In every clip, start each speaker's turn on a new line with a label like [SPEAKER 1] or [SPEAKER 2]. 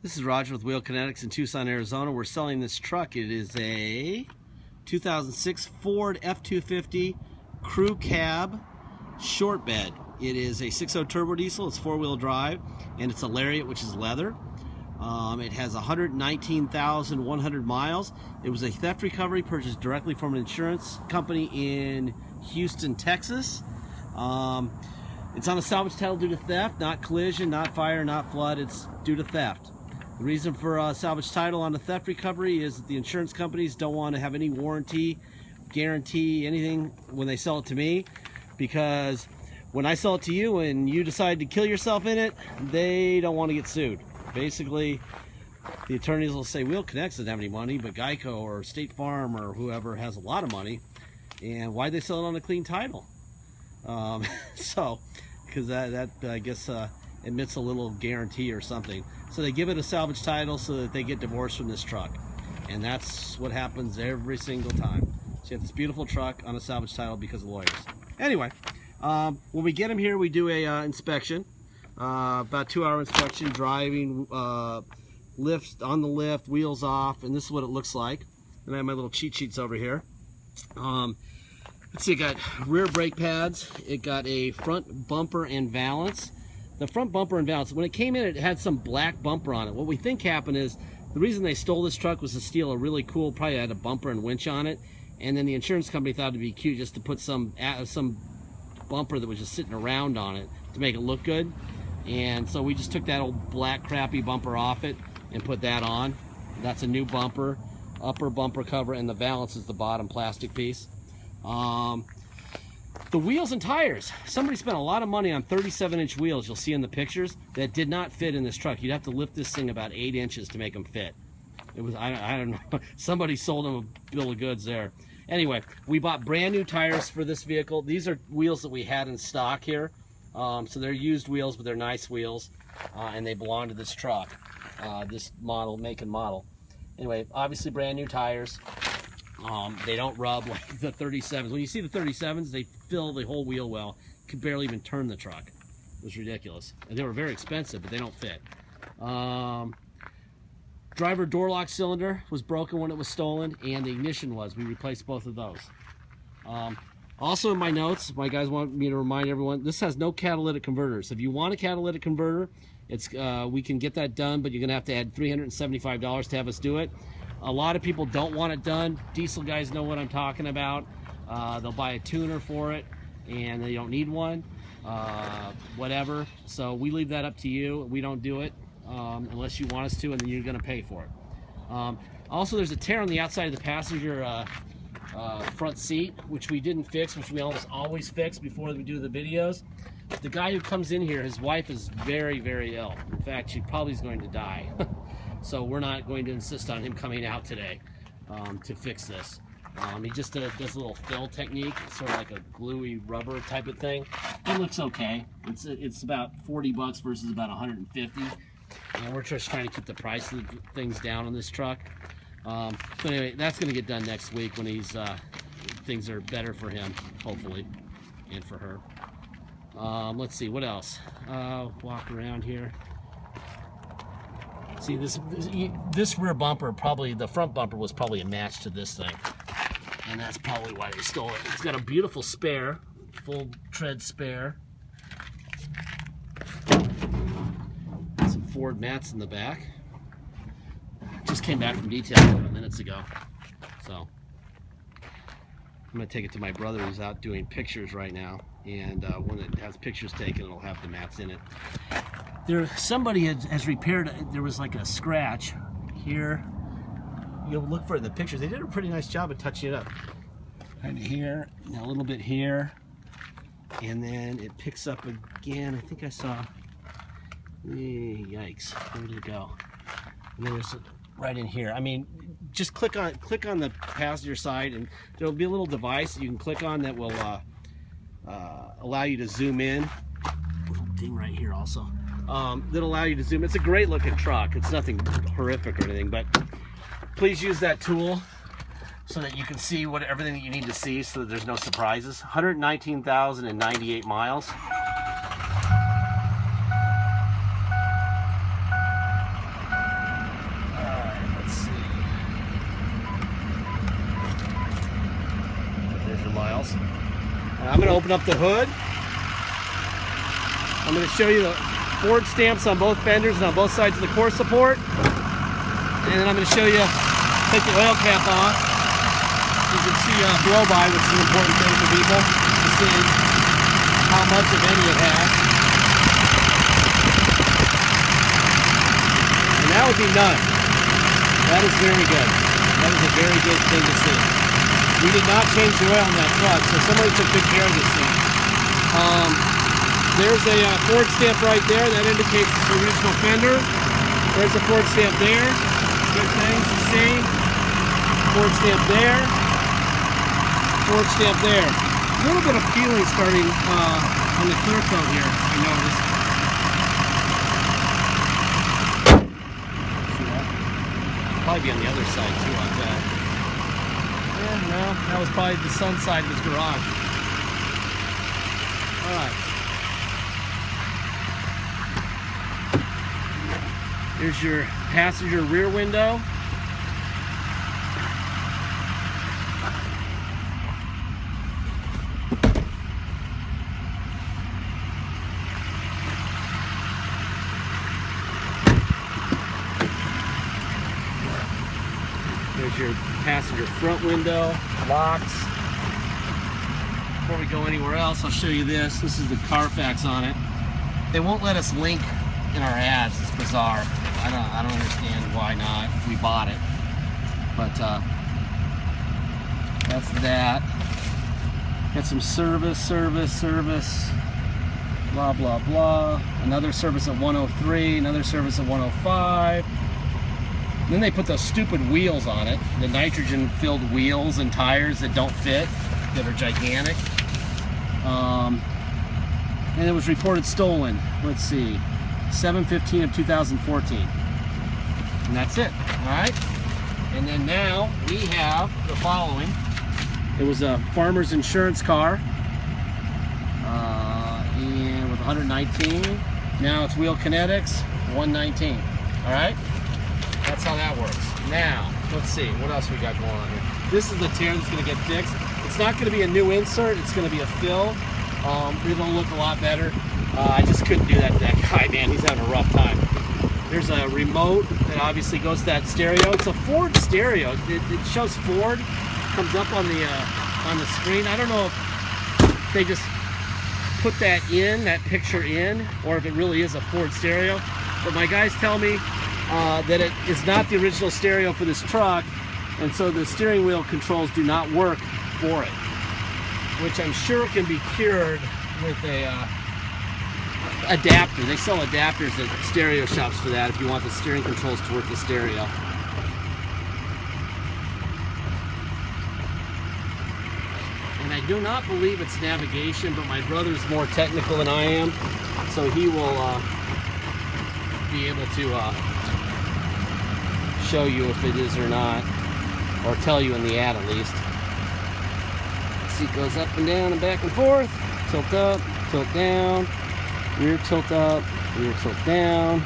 [SPEAKER 1] This is Roger with Wheel Kinetics in Tucson, Arizona. We're selling this truck. It is a 2006 Ford F-250 crew cab short bed. It is a 6.0 turbo diesel. It's four-wheel drive, and it's a Lariat, which is leather. It has 119,100 miles. It was a theft recovery purchased directly from an insurance company in Houston, Texas. It's on a salvage title due to theft, not collision, not fire, not flood. It's due to theft. The reason for a salvage title on a theft recovery is that the insurance companies don't want to have any warranty, guarantee, anything when they sell it to me, because when I sell it to you and you decide to kill yourself in it, they don't want to get sued. Basically, the attorneys will say, Wheel Kinetics doesn't have any money, but Geico or State Farm or whoever has a lot of money, and why'd they sell it on a clean title? So, because that I guess admits a little guarantee or something. So they give it a salvage title so that they get divorced from this truck. And that's what happens every single time. So you have this beautiful truck on a salvage title because of lawyers. Anyway, when we get them here, we do a inspection. About 2-hour inspection, driving, lift on the lift, wheels off, and this is what it looks like. And I have my little cheat sheets over here. Let's see, it got rear brake pads. It got a front bumper and valance. The front bumper and valance, when it came in, it had some black bumper on it. What we think happened is, the reason they stole this truck was to steal a really cool, probably had a bumper and winch on it, and then the insurance company thought it'd be cute just to put some bumper that was just sitting around on it to make it look good. And so we just took that old black crappy bumper off it and put that on. That's a new bumper, upper bumper cover, and the valance is the bottom plastic piece. The wheels and tires. Somebody spent a lot of money on 37-inch wheels you'll see in the pictures that did not fit in this truck. You'd have to lift this thing about 8 inches to make them fit. It was, I don't know, somebody sold them a bill of goods there. Anyway, we bought brand new tires for this vehicle. These are wheels that we had in stock here. So they're used wheels, but they're nice wheels, and they belong to this truck, this model, make and model. Anyway, obviously brand new tires. They don't rub like the 37s. When you see the 37s, they fill the whole wheel well. Could barely even turn the truck. It was ridiculous. And they were very expensive, but they don't fit. Driver door lock cylinder was broken when it was stolen, and the ignition was. We replaced both of those. Also in my notes, my guys want me to remind everyone, this has no catalytic converters. If you want a catalytic converter, it's we can get that done, but you're going to have to add $375 to have us do it. A lot of people don't want it done. Diesel guys know what I'm talking about. They'll buy a tuner for it, and they don't need one. Whatever. So we leave that up to you. We don't do it unless you want us to, and then you're going to pay for it. Also, there's a tear on the outside of the passenger front seat, which we didn't fix, which we almost always fix before we do the videos. The guy who comes in here, his wife is very, very ill. In fact, she probably is going to die. So we're not going to insist on him coming out today to fix this. He just does a little fill technique, sort of like a gluey rubber type of thing. It looks okay. It's about 40 bucks versus about 150. And we're just trying to keep the price of things down on this truck. But anyway, that's going to get done next week when things are better for him, hopefully, and for her. Let's see, what else? Walk around here. See, this rear bumper, probably the front bumper was probably a match to this thing, and that's probably why they stole it. It's got a beautiful spare, full tread spare. Some Ford mats in the back. Just came back from detail a couple minutes ago, so I'm gonna take it to my brother who's out doing pictures right now, and when it has pictures taken, it'll have the mats in it. Somebody has repaired, there was like a scratch here. You'll look for it in the pictures. They did a pretty nice job of touching it up. Kind of here, and a little bit here, and then it picks up again. I think I saw, yikes, where did it go? And there's right in here. I mean, just click on the passenger side, and there'll be a little device you can click on that will allow you to zoom in. A little ding right here also. That'll allow you to zoom. It's a great looking truck. It's nothing horrific or anything, but please use that tool so that you can see everything that you need to see, so that there's no surprises. 119,098 miles. I'm going to open up the hood. I'm going to show you the Ford stamps on both fenders and on both sides of the core support. And then I'm going to show you, take the oil cap off. You can see blow by, which is an important thing for people to see how much of any it has. And that would be none. That is very good. That is a very good thing to see. We did not change the oil on that truck, so somebody took good care of this thing. There's a Ford stamp right there. That indicates it's the original fender. There's a Ford stamp there. Good things to see. Ford stamp there. Ford stamp there. A little bit of peeling starting on the clear coat here, I noticed. See that? Probably be on the other side too, I bet. Yeah, no, that was probably the sun side of his garage. Alright. Here's your passenger rear window. There's your passenger front window, locks. Before we go anywhere else, I'll show you this. This is the Carfax on it. They won't let us link in our ads. It's bizarre. I don't understand why not. We bought it, but that's that. Got some service, blah blah blah. Another service at 103, another service at 105. And then they put those stupid wheels on it, the nitrogen-filled wheels and tires that don't fit, that are gigantic. And it was reported stolen. Let's see. 7/15 of 2014, and that's it. All right, and then now we have the following. It was a farmer's insurance car, and with 119. Now it's wheel Kinetics, 119. All right, that's how that works. Now let's see what else we got going on here. This is the tear that's going to get fixed. It's not going to be a new insert. It's going to be a fill. It'll look a lot better. I just couldn't do that to that guy, man. He's having a rough time. There's a remote that obviously goes to that stereo. It's a Ford stereo. It shows Ford. Comes up on the screen. I don't know if they just put that picture in, or if it really is a Ford stereo. But my guys tell me that it is not the original stereo for this truck, and so the steering wheel controls do not work for it, which I'm sure can be cured with a adapter. They sell adapters at stereo shops for that if you want the steering controls to work the stereo. And I do not believe it's navigation, but my brother's more technical than I am, so he will be able to show you if it is or not, or tell you in the ad at least. Seat goes up and down and back and forth. Tilt up, tilt down, rear tilt up, rear tilt down.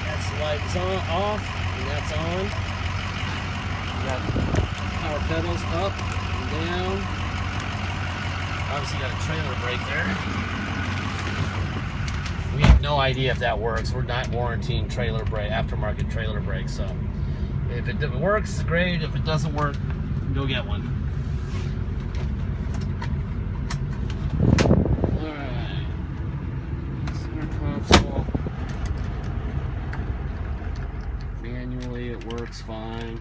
[SPEAKER 1] That's the light is on, off, and that's on. You got power pedals up and down. Obviously got a trailer brake there. We have no idea if that works. We're not warranting trailer brake, aftermarket trailer brakes, so if it works, great. If it doesn't work, go get one. Alright. Center console. Manually, it works fine.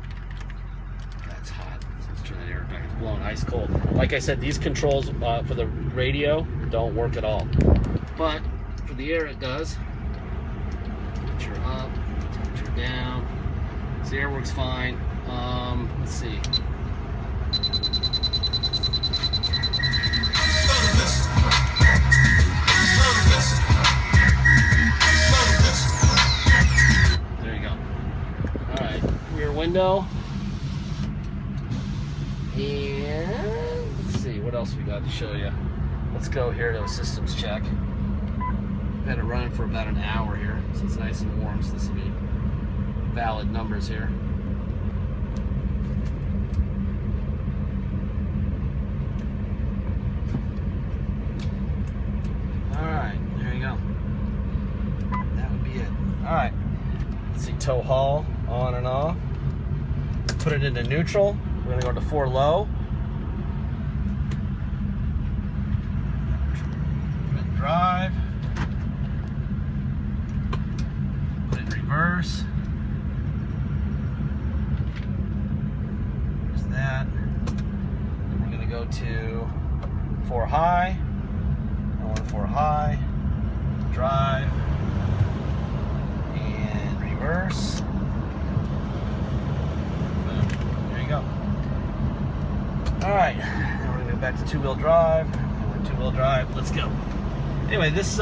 [SPEAKER 1] That's hot. Let's turn that air back. It's blowing ice cold. Like I said, these controls for the radio don't work at all. But for the air, it does. Temperature up, temperature down. The air works fine. Let's see. There you go. Alright, rear window. And let's see, what else we got to show you. Let's go here to a systems check. We've had it running for about an hour here, so it's nice and warm, so this will be valid numbers here. Alright, let's see, tow haul, on and off. Put it into neutral. We're going to go to 4 low. Drive. Put it in reverse. There's that. And we're going to go to 4 high. I want 4 high. Drive. And reverse. There you go. Alright, now we're going to go back to 2-wheel drive. 2-wheel drive. Let's go. Anyway, this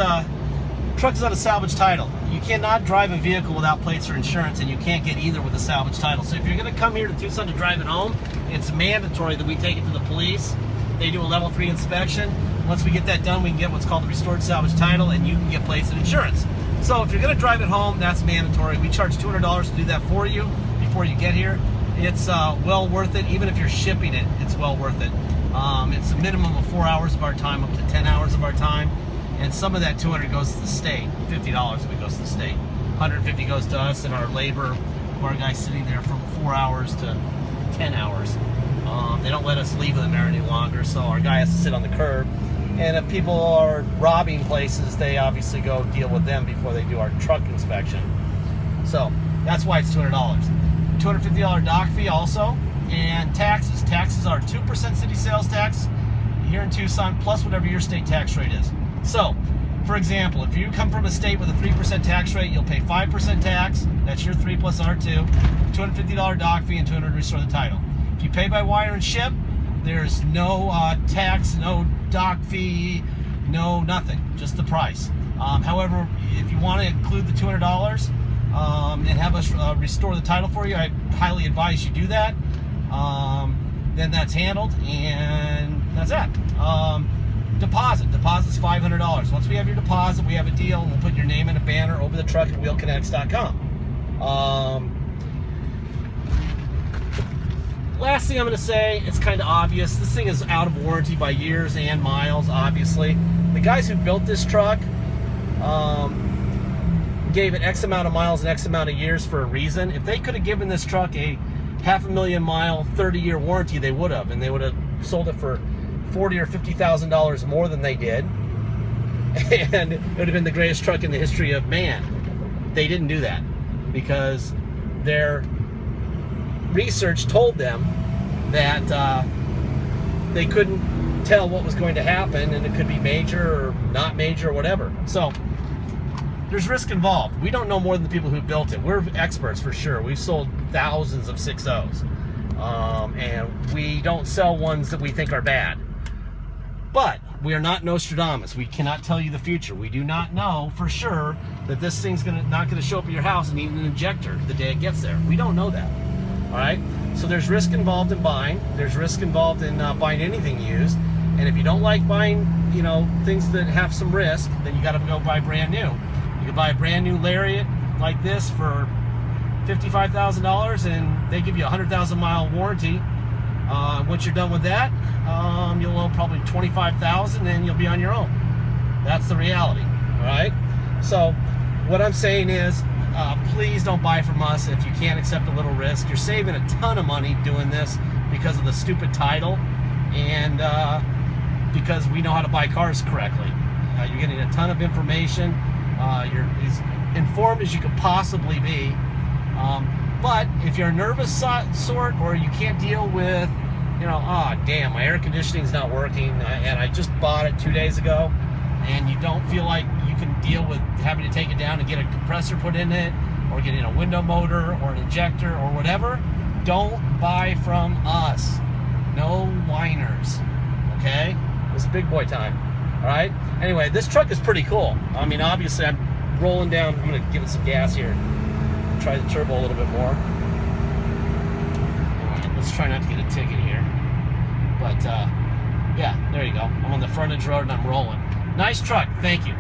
[SPEAKER 1] truck is on a salvage title. You cannot drive a vehicle without plates or insurance, and you can't get either with a salvage title. So if you're going to come here to Tucson to drive it home, it's mandatory that we take it to the police. They do a level 3 inspection. Once we get that done, we can get what's called the restored salvage title, and you can get plates and insurance. So if you're going to drive it home, that's mandatory. We charge $200 to do that for you before you get here. It's well worth it. Even if you're shipping it, it's well worth it. It's a minimum of 4 hours of our time, up to 10 hours of our time. And some of that $200 goes to the state. $50 if it goes to the state. $150 goes to us and our labor of our guy sitting there from 4 hours to 10 hours. They don't let us leave them there any longer, so our guy has to sit on the curb. And if people are robbing places, they obviously go deal with them before they do our truck inspection. So that's why it's $200. $250 dock fee also. And taxes. Taxes are 2% city sales tax here in Tucson, plus whatever your state tax rate is. So, for example, if you come from a state with a 3% tax rate, you'll pay 5% tax. That's your 3 plus R2, $250 dock fee, and $200 to restore the title. If you pay by wire and ship, there's no tax, no dock fee, no nothing, just the price. However, if you want to include the $200 and have us restore the title for you, I highly advise you do that. Then that's handled, and that's that. Deposit's $500. Once we have your deposit, we have a deal, and we'll put your name in a banner over the truck at wheelkinetics.com. Last thing I'm going to say, it's kind of obvious. This thing is out of warranty by years and miles, obviously. The guys who built this truck gave it X amount of miles and X amount of years for a reason. If they could have given this truck a 500,000 mile, 30-year warranty, they would have, and they would have sold it for $40,000 or $50,000 more than they did, and it would have been the greatest truck in the history of man. They didn't do that because their research told them that they couldn't tell what was going to happen, and it could be major or not major or whatever. So there's risk involved. We don't know more than the people who built it. We're experts for sure. We've sold thousands of 6.0s, and we don't sell ones that we think are bad. But we are not Nostradamus. We cannot tell you the future. We do not know for sure that this thing's not gonna show up at your house and need an injector the day it gets there. We don't know that. All right. So there's risk involved in buying. There's risk involved in buying anything used. And if you don't like buying, you know, things that have some risk, then you got to go buy brand new. You can buy a brand new Lariat like this for $55,000, and they give you a 100,000 mile warranty. Once you're done with that, you'll owe probably $25,000, and you'll be on your own. That's the reality. All right. So what I'm saying is, please don't buy from us if you can't accept a little risk. You're saving a ton of money doing this because of the stupid title, and because we know how to buy cars correctly. You're getting a ton of information. You're as informed as you could possibly be. But if you're a nervous sort, or you can't deal with, you know, oh damn, my air conditioning's not working, and I just bought it 2 days ago, and you don't feel like you can deal with having to take it down and get a compressor put in it, or getting a window motor or an injector or whatever, don't buy from us. No whiners. Okay? It's big boy time. All right? Anyway, this truck is pretty cool. I mean, obviously, I'm rolling down. I'm going to give it some gas here. Try the turbo a little bit more. All right, let's try not to get a ticket here. But, yeah, there you go. I'm on the frontage road and I'm rolling. Nice truck. Thank you.